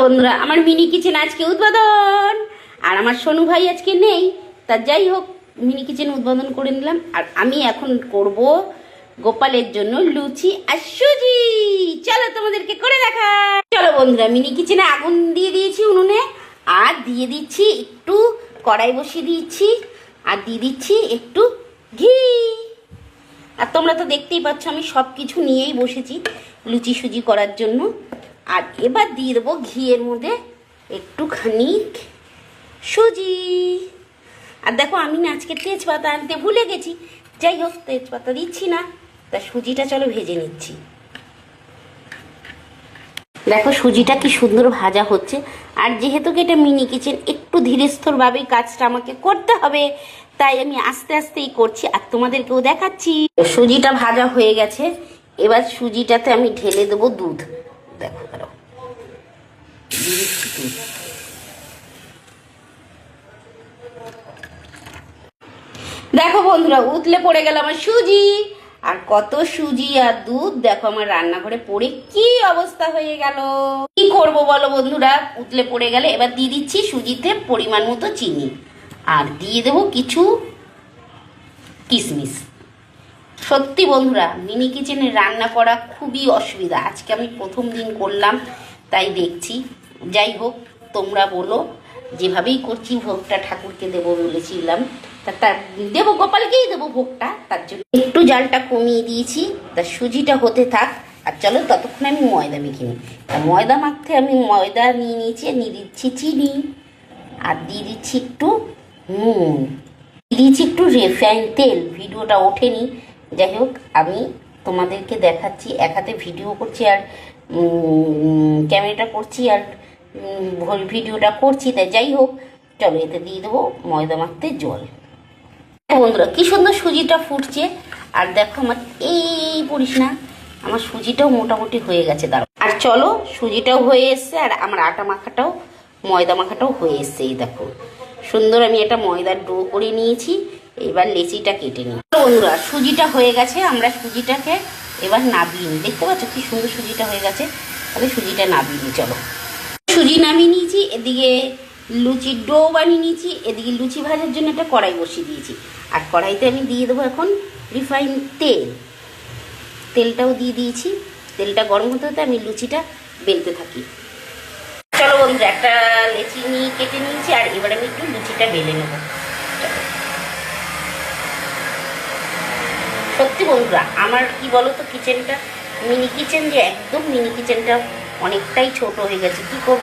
বন্ধুরা, আমার mini kitchen আজকে উদ্বোধন। আর আমার সোনু ভাই আজকে নেই, তা যাই হোক মিনি কিচেন উদ্বোধন করে নিলাম। আর আমি এখন করব গোপালের জন্য লুচি আর সুজি। চলো তোমাদেরকে করে দেখা। চলো বন্ধুরা, মিনি কিচেনে আগুন দিয়ে দিয়েছি উনুনে, আর দিয়ে দিচ্ছি একটু কড়াই বসিয়ে দিচ্ছি, আর দিয়ে দিচ্ছি একটু ঘি। আর তোমরা তো দেখতেই পাচ্ছ আমি সব কিছু নিয়েই বসেছি লুচি সুজি করার জন্য। আর এবার দিয়ে দেবো ঘিয়ের মধ্যে একটুখানি সুজি। আর দেখো আমি না আজকে তেজপাতা আনতে ভুলে গেছি, যাই হোক তেজপাতা দিচ্ছি না, তা সুজিটা চলো ভেজে নিচ্ছি। দেখো সুজিটা কি সুন্দর ভাজা হচ্ছে। আর যেহেতু এটা মিনি কিচেন, একটু ধীরস্থিরভাবেই কাজটা আমাকে করতে হবে, তাই আমি আস্তে আস্তেই করছি আর তোমাদেরকেও দেখাচ্ছি। সুজিটা ভাজা হয়ে গেছে, এবার সুজিটাতে আমি ঢেলে দেবো দুধ। দেখো দাঁড়াও, দেখো বন্ধুরা উতলে পড়ে গেল আমার সুজি। আর কত সুজি আর দুধ দেখো আমার রান্নাঘরে পড়ে কি অবস্থা হয়ে গেল। কি করব বলো বন্ধুরা, উতলে পড়ে গেলে এবার দিয়ে দিচ্ছি সুজিতে পরিমাণ মতো চিনি, আর দিয়ে দেবো কিছু কিশমিশ। সত্যি বন্ধুরা মিনি কিচেনে রান্না করা খুবই অসুবিধা। আজকে আমি প্রথম দিন করলাম, তাই দেখছি। যাই হোক তোমরা বলো, যেভাবেই করছি ভোগটা ঠাকুরকে দেবো বলেছিলাম, তার দেবো, গোপালকেই দেবো ভোগটা, তার জন্য একটু জালটা কমিয়ে দিয়েছি। তা সুজিটা হতে থাক, আর চলো ততক্ষণ আমি ময়দা মেখে নিই। তা ময়দা মাখতে আমি ময়দা নিয়ে নিয়েছি, নিয়ে দিচ্ছি চিনি, আর দিয়ে দিচ্ছি একটু নুন, দিয়ে দিচ্ছি একটু রিফাইন তেল। ভিডিওটা ওঠেনি, যাই হোক আমি তোমাদেরকে দেখাচ্ছি। এক হাতে ভিডিও করছি আর ক্যামেরাটা করছি আর ভিডিওটা করছি, তাই যাই হোক চলো এতে দিয়ে দেবো ময়দা মাখতে জল। বন্ধুরা কি সুন্দর সুজিটা ফুটছে, আর দেখো আমার এই পড়িস না, আমার সুজিটাও মোটামুটি হয়ে গেছে। দাঁড়াও, আর চলো সুজিটাও হয়ে এসছে, আর আমার আটা মাখাটাও ময়দা মাখাটাও হয়ে এসছে। এই দেখো সুন্দর আমি এটা ময়দার ডো করে নিয়েছি। এবার লেচিটা কেটে নিই। বন্ধুরা সুজিটা হয়ে গেছে, আমরা সুজিটাকে এবার নাবিয়ে নিই। দেখতে পাচ্ছ কি সুন্দর সুজিটা হয়ে গেছে, তাহলে সুজিটা নাবিয়ে নিই। চলো সুজি নামিয়ে নিয়েছি, এদিকে লুচির ডো বানিয়ে নিয়েছি, এদিকে লুচি ভাজার জন্য একটা কড়াই বসিয়ে দিয়েছি। আর কড়াইতে আমি দিয়ে দেবো এখন রিফাইন তেল। তেলটাও দিয়ে দিয়েছি, তেলটা গরম হতে হতে আমি লুচিটা বেলতে থাকি। চলো বন্ধুরা একটা লেচি নিয়ে কেটে নিয়েছি, আর এবার আমি একটু লুচিটা বেলে নেব। সত্যি বন্ধুরা আমার কি বলো তো, কিচেনটা মিনি কিচেন যে একদম মিনি কিচেনটা অনেকটাই ছোট হয়ে গেছে। কি করব